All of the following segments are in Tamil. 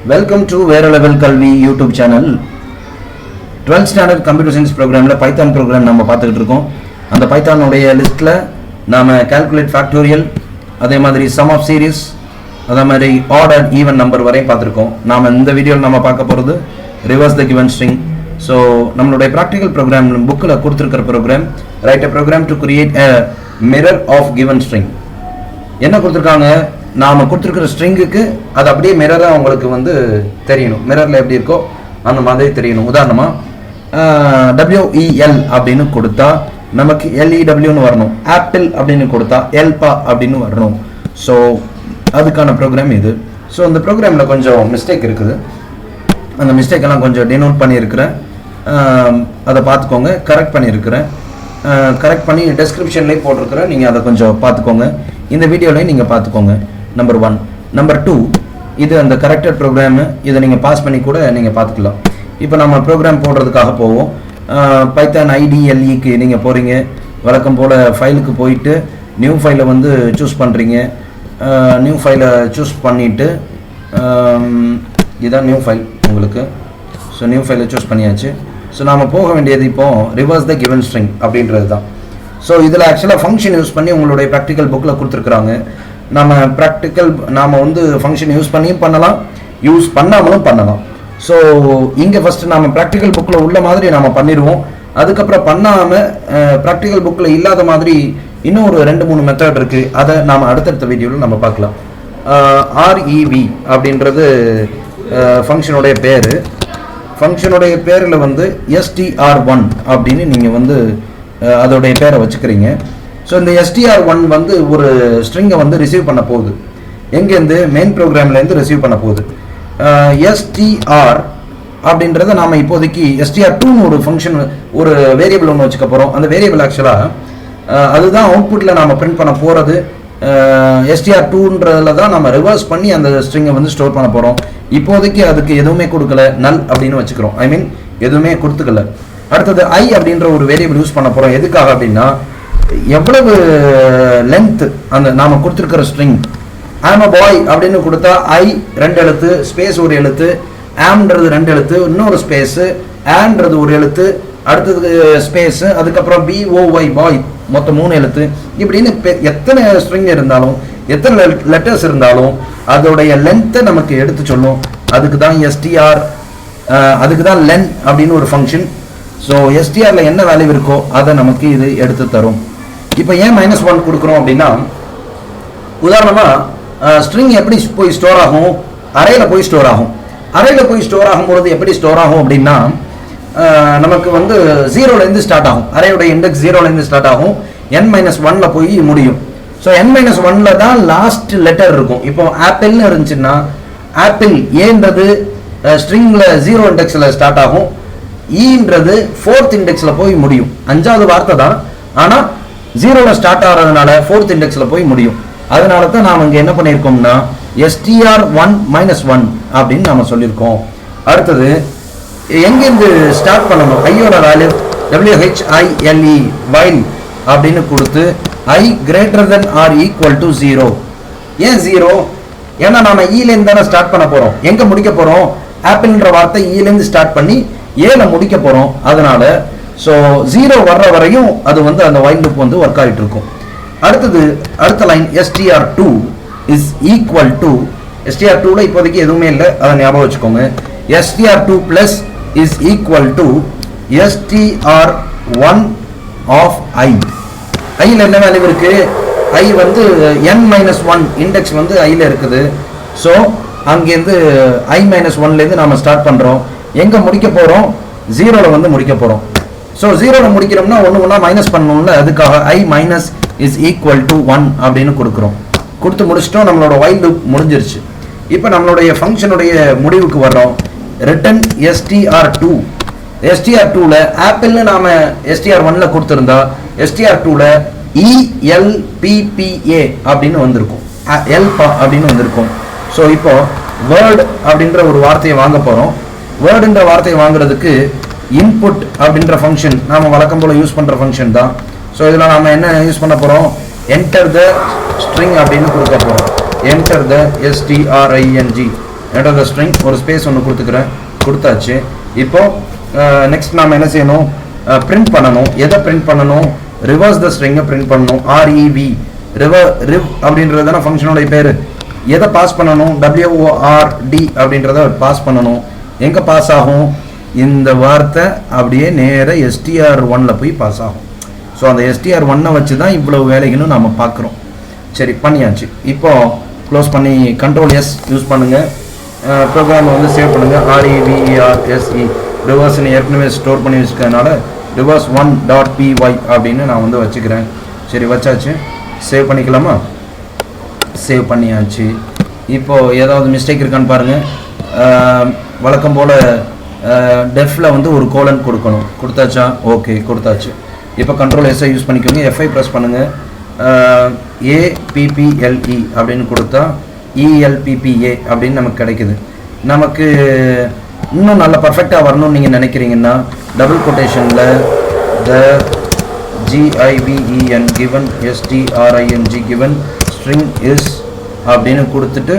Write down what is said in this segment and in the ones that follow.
Welcome to Vera Level Kalvi YouTube channel. 12th standard computer science program la Python program நம்ம பார்த்துக்கிட்டு இருக்கோம். அந்த Python உடைய லிஸ்ட்ல நாம calculate factorial அதே மாதிரி sum of series அதே மாதிரி odd and even number வரை பார்த்திருக்கோம். நாம இந்த வீடியோல நம்ம பார்க்க போறது reverse the given string. So நம்மளுடைய practical program bookல கொடுத்திருக்கிற program write a program to create a mirror of given string. என்ன கொடுத்திருக்காங்க? நாம கொடுத்திருக்கிற ஸ்ட்ரிங்குக்கு அது அப்படியே மிரரா உங்களுக்கு வந்து தெரியணும். மிரர்ல எப்படி இருக்கோ அந்த மாதிரி தெரியணும். உதாரணமா WEL அப்படின்னு கொடுத்தா நமக்கு LEW ன்னு வரணும். ஆப்பிள் அப்படின்னு கொடுத்தா எல்பா அப்படின்னு வரணும். ஸோ அதுக்கான ப்ரோக்ராம் இது. ஸோ இந்த ப்ரோக்ராம்ல கொஞ்சம் மிஸ்டேக் இருக்குது. அந்த மிஸ்டேக் எல்லாம் கொஞ்சம் டினோட் பண்ணியிருக்கிறேன். அதை பார்த்துக்கோங்க. கரெக்ட் பண்ணியிருக்கிறேன். கரெக்ட் பண்ணி டெஸ்கிரிப்ஷன்லேயே போட்டிருக்கிறேன். நீங்கள் அதை கொஞ்சம் பார்த்துக்கோங்க. இந்த வீடியோலையும் நீங்கள் பார்த்துக்கோங்க. நம்பர் 1. நம்பர் 2, இது அந்த கரெக்டட் ப்ரோக்ராமு. இதை நீங்கள் பாஸ் பண்ணி கூட நீங்கள் பார்த்துக்கலாம். இப்போ நம்ம ப்ரோக்ராம் போடுறதுக்காக போவோம். பைத்தான் IDLEக்கு நீங்கள் போகிறீங்க. வழக்கம் போல் ஃபைலுக்கு போயிட்டு நியூ ஃபைலை வந்து சூஸ் பண்ணுறீங்க. நியூ ஃபைலை சூஸ் பண்ணிவிட்டு இதுதான் நியூ ஃபைல் உங்களுக்கு. ஸோ நியூ ஃபைலை சூஸ் பண்ணியாச்சு. ஸோ நாம் போக வேண்டியது இப்போது ரிவர்ஸ் த கிவன் ஸ்ட்ரிங் அப்படின்றது தான். ஸோ இதில் ஆக்சுவலாக ஃபங்க்ஷன் யூஸ் பண்ணி உங்களுடைய ப்ராக்டிக்கல் புக்கில் கொடுத்துருக்குறாங்க. நாம் வந்து ஃபங்க்ஷன் யூஸ் பண்ணியும் பண்ணலாம், யூஸ் பண்ணாமலும் பண்ணலாம். ஸோ இங்கே ஃபஸ்ட்டு நம்ம ப்ராக்டிக்கல் புக்கில் உள்ள மாதிரி நாம் பண்ணிடுவோம். அதுக்கப்புறம் பண்ணாமல் ப்ராக்டிக்கல் புக்கில் இல்லாத மாதிரி இன்னும் ஒரு 2-3 மெத்தட் இருக்குது. அதை நாம் அடுத்தடுத்த வீடியோவில் நம்ம பார்க்கலாம். REV அப்படின்றது ஃபங்க்ஷனுடைய பேர். ஃபங்க்ஷனுடைய பேரில் வந்து STR1 அப்படின்னு நீங்கள் வந்து அதோடைய பேரை வச்சுக்கிறீங்க. ஸோ இந்த STR1 வந்து ஒரு ஸ்ட்ரிங்கை வந்து ரிசீவ் பண்ண போகுது. எங்கேருந்து? மெயின் ப்ரோக்ராம்லேருந்து ரிசீவ் பண்ண போகுது. STR அப்படின்றத நாம் இப்போதைக்கு STR2ன்னு ஒரு ஃபங்க்ஷன், ஒரு வேரியபிள் ஒன்று வச்சுக்க போகிறோம். அந்த வேரியபிள் ஆக்சுவலாக அதுதான் அவுட்புட்டில் நாம் பிரிண்ட் பண்ண போகிறது. STR2ன்றதில் தான் நம்ம ரிவர்ஸ் பண்ணி அந்த ஸ்ட்ரிங்கை வந்து ஸ்டோர் பண்ண போகிறோம். இப்போதைக்கு அதுக்கு எதுவுமே கொடுக்கல, நல் அப்படின்னு வச்சுக்கிறோம். ஐ மீன் எதுவுமே கொடுத்துக்கல. அடுத்தது I அப்படின்ற ஒரு வேரியபிள் யூஸ் பண்ண போகிறோம். எதுக்காக அப்படின்னா எவ்வளவு லென்த் அந்த நாம் கொடுத்துருக்கிற ஸ்ட்ரிங். ஆம் அ பாய் அப்படின்னு கொடுத்தா I 2 எழுத்து, ஸ்பேஸ் ஒரு எழுத்து, ஆம்ன்றது 2 எழுத்து, இன்னொரு ஸ்பேஸு, ஆன்றது ஒரு எழுத்து, அடுத்தது ஸ்பேஸு, அதுக்கப்புறம் BOY பாய் மொத்தம் 3 எழுத்து. இப்படின்னு எத்தனை ஸ்ட்ரிங் இருந்தாலும் எத்தனை லெட்டர்ஸ் இருந்தாலும் அதோடைய லென்த்தை நமக்கு எடுத்து சொல்லும். அதுக்கு தான் STR, அதுக்கு தான் லென் அப்படின்னு ஒரு ஃபங்க்ஷன். ஸோ STRல என்ன வேல்யூ இருக்கோ அதை நமக்கு இது எடுத்து தரும். இப்போ ஏன் -1 கொடுக்குறோம் அப்படின்னா, உதாரணமாக ஸ்ட்ரிங் எப்படி போய் ஸ்டோர் ஆகும்? அறையில் போய் ஸ்டோர் ஆகும். அறையில் போய் ஸ்டோர் ஆகும்பொழுது எப்படி ஸ்டோர் ஆகும் அப்படின்னா, நமக்கு வந்து 0லேருந்து ஸ்டார்ட் ஆகும். அறையோட இண்டெக்ஸ் 0லேருந்து ஸ்டார்ட் ஆகும். N-1ல் போய் முடியும். ஸோ N-1ல் தான் லாஸ்ட் லெட்டர் இருக்கும். இப்போ ஆப்பிள்னு இருந்துச்சுன்னா ஆப்பிள் ஏன்றது ஸ்ட்ரிங்கில் 0 இண்டெக்ஸில் ஸ்டார்ட் ஆகும். ஈன்றது 4th இண்டெக்ஸில் போய் முடியும். 5வது வார்த்தை தான், ஆனால் 0ல் ஸ்டார்ட் ஆகிறதுனால 4th இண்டெக்ஸில் போய் முடியும். அதனால தான் நாம் இங்கே என்ன பண்ணியிருக்கோம்னா STR1 -1 அப்படின்னு நாம் சொல்லியிருக்கோம். அடுத்தது எங்கேருந்து ஸ்டார்ட் பண்ணணும்? ஐயோட வேல்யூ WHILE வைல் அப்படின்னு கொடுத்து I greater than or equal to 0. ஏன் 0? ஏன்னா நாம் ஈலேருந்து தானே ஸ்டார்ட் பண்ண போகிறோம். எங்கே முடிக்க போகிறோம்? ஆப்பிள்ன்ற வார்த்தை ஈலேருந்து ஸ்டார்ட் பண்ணி ஏல முடிக்க போகிறோம். அதனால ஸோ 0 வர்ற வரையும் அது வந்து அந்த வைல் லூப் வந்து ஒர்க் ஆகிட்டு இருக்கும். அடுத்த line STR2 is equal to, STR2ல இப்போதைக்கு எதுவுமே இல்லை, அதை ஞாபகம் வச்சுக்கோங்க. STR2 plus is equal to STR1 of I. ஐயில் என்ன வேல்யூ இருக்கு? I வந்து N-1 இண்டெக்ஸ் வந்து ஐயில் இருக்குது. ஸோ அங்கேருந்து I-1லேருந்து நாம் ஸ்டார்ட் பண்ணுறோம். எங்கே முடிக்க போகிறோம்? 0ல் வந்து முடிக்க போகிறோம். ஸோ 0ல் முடிக்கிறோம்னா ஒன்று மைனஸ் பண்ணணும்ல, அதுக்காக I minus is equal to 1 அப்படின்னு கொடுக்குறோம். கொடுத்து முடிச்சிட்டோம். நம்மளோட வைல் லூப் முடிஞ்சிருச்சு. இப்போ நம்மளுடைய ஃபங்க்ஷனுடைய முடிவுக்கு வர்றோம். Return STR2. STR2ல ஆப்பிள்னு நாம் STR1ல் கொடுத்துருந்தா STR2ல ELPPA அப்படின்னு வந்திருக்கும். எல்பா அப்படின்னு வந்திருக்கும். ஸோ இப்போ வேர்ட் அப்படின்ற ஒரு வார்த்தையை வாங்க போகிறோம். வேர்டுன்ற வார்த்தையை வாங்குறதுக்கு இன்புட் அப்படின்ற ஃபங்க்ஷன் நாம் வழக்கம் போல் யூஸ் பண்ணுற ஃபங்க்ஷன் தான். ஸோ இதில் நாம் என்ன யூஸ் பண்ண போகிறோம்? என்டர் த ஸ்ட்ரிங் அப்படின்னு கொடுக்க போகிறோம். Enter the STRING enter the string ஒரு ஸ்பேஸ் ஒன்று கொடுத்துக்கிறேன், கொடுத்தாச்சு. இப்போ நெக்ஸ்ட் நாம் என்ன செய்யணும், பிரிண்ட் பண்ணணும். எதை பிரிண்ட் பண்ணணும், ரிவர்ஸ் த ஸ்ட்ரிங்கை பிரிண்ட் பண்ணணும். REV ரிவ் அப்படின்றது தானே ஃபங்க்ஷனோடைய பேர். எதை பாஸ் பண்ணணும், WORD அப்படின்றத பாஸ் பண்ணணும். எங்கே பாஸ் ஆகும், இந்த வார்த்தை அப்படியே நேர str1ல போய் பாஸ் ஆகும். ஸோ அந்த str1 வச்சு தான் இவ்வளவு வேலைகளும் நாம் பார்க்குறோம். சரி, பண்ணியாச்சு. இப்போ க்ளோஸ் பண்ணி Ctrl+S யூஸ் பண்ணுங்கள். ப்ரோக்ராம் வந்து சேவ் பண்ணுங்கள். REVERSE ரிவர்ஸ்னு ஏற்கனவே ஸ்டோர் பண்ணி வச்சுக்கிறதுனால reverse1.py அப்படின்னு நான் வந்து வச்சுக்கிறேன். சரி, வச்சாச்சு. சேவ் பண்ணிக்கலாமா? சேவ் பண்ணியாச்சு. இப்போது ஏதாவது மிஸ்டேக் இருக்கான்னு பாருங்கள். வழக்கம் போல் டெஃப்பில் வந்து ஒரு கோலன் கொடுக்கணும். கொடுத்தாச்சா? ஓகே, கொடுத்தாச்சு. இப்போ Ctrl+S யூஸ் பண்ணிக்கோங்க. F5 ப்ரெஸ் பண்ணுங்கள். APPLE அப்படின்னு கொடுத்தா ELPPA அப்படின்னு நமக்கு கிடைக்குது. நமக்கு இன்னும் நல்லா பர்ஃபெக்டாக வரணும்னு நீங்கள் நினைக்கிறீங்கன்னா double கொட்டேஷனில் the GIVEN given STRING given string is அப்படின்னு கொடுத்துட்டு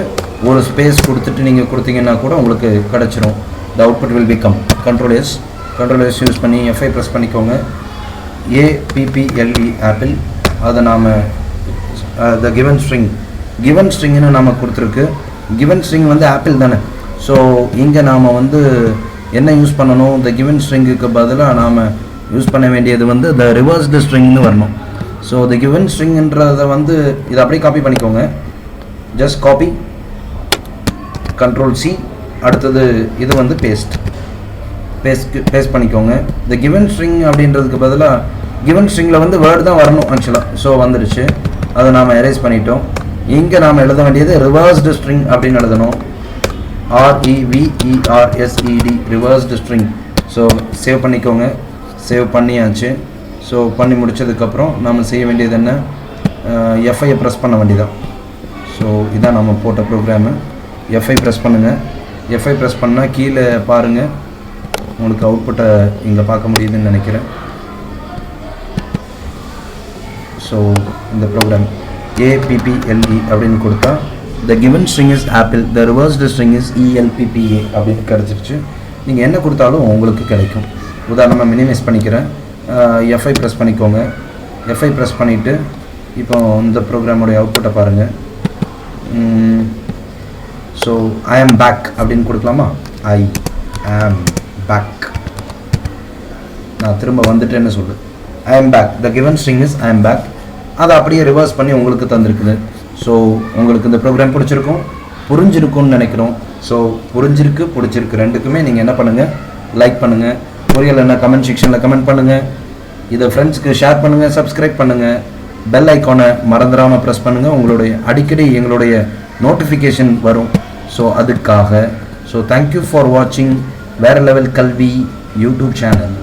ஒரு ஸ்பேஸ் கொடுத்துட்டு நீங்கள் கொடுத்தீங்கன்னா கூட உங்களுக்கு கிடச்சிரும். the output will become Ctrl+S use பண்ணி F5 ப்ரெஸ் பண்ணிக்கோங்க. APPLE ஆப்பிள், அதை நாம் the given stringன்னு நாம் கொடுத்துருக்கு. given string வந்து ஆப்பிள் தானே. ஸோ இங்கே நாம் வந்து என்ன யூஸ் பண்ணணும், the given stringக்கு பதிலாக நாம் யூஸ் பண்ண வேண்டியது வந்து the reversed stringன்னு வரணும். ஸோ the given stringன்றதை வந்து இதை அப்படியே காப்பி பண்ணிக்கோங்க. ஜஸ்ட் காப்பி, Ctrl+C, அடுத்தது இது வந்து பேஸ்ட் பண்ணிக்கோங்க. the given string அப்படின்றதுக்கு பதிலாக given stringல வந்து வேர்டு தான் வரணும் ஆக்சுவலாக. ஸோ வந்துடுச்சு, அதை நாம் எரேஸ் பண்ணிட்டோம். இங்கே நாம் எழுத வேண்டியது reversed string அப்படின்னு எழுதணும். REVERSED reversed string. So save பண்ணிக்கோங்க. சேவ் பண்ணியாச்சு. ஸோ பண்ணி முடித்ததுக்கப்புறம் நம்ம செய்ய வேண்டியது என்ன, F5 ப்ரெஸ் பண்ண வேண்டியதான். ஸோ இதான் நம்ம போட்ட ப்ரோக்ராமு. F5 ப்ரெஸ் பண்ணுங்கள். F5 ப்ரெஸ் பண்ணால் கீழே பாருங்கள், உங்களுக்கு அவுட்புட்டை இங்கே பார்க்க முடியுதுன்னு நினைக்கிறேன். ஸோ இந்த ப்ரோக்ராம் APPLE அப்படின்னு கொடுத்தா the given string is apple, the reversed string is ELPPA அப்படின்னு கிடச்சிருச்சு. நீங்கள் என்ன கொடுத்தாலும் உங்களுக்கு கிடைக்கும். உதாரணமாக மினிமைஸ் பண்ணிக்கிறேன். F5 ப்ரெஸ் பண்ணிக்கோங்க. F5 ப்ரெஸ் பண்ணிவிட்டு இப்போ இந்த ப்ரோக்ராமுடைய அவுட்புட்டை பாருங்கள். ஸோ I am back அப்படின்னு கொடுக்கலாமா? I am back. நான் திரும்ப வந்துட்டேன்னு சொல்லு. I am back, the given string is I am back. அதை அப்படியே ரிவர்ஸ் பண்ணி உங்களுக்கு தந்துருக்குது. ஸோ உங்களுக்கு இந்த ப்ரோக்ராம் புரிஞ்சிருக்கும்னு நினைக்கிறோம். ஸோ பிடிச்சிருக்கு ரெண்டுக்குமே நீங்கள் என்ன பண்ணுங்கள், லைக் பண்ணுங்கள். புரியலைன்னா கமெண்ட் செக்ஷனில் கமெண்ட் பண்ணுங்கள். இதை ஃப்ரெண்ட்ஸ்க்கு ஷேர் பண்ணுங்கள், சப்ஸ்கிரைப் பண்ணுங்கள். பெல் ஐக்கானை மறந்துடாமல் ப்ரெஸ் பண்ணுங்கள். உங்களுடைய அடிக்கடி எங்களுடைய நோட்டிஃபிகேஷன் வரும். ஸோ அதுக்காக. ஸோ தேங்க்யூ ஃபார் வாட்சிங் வேற லெவல் கல்வி யூடியூப் சேனல்.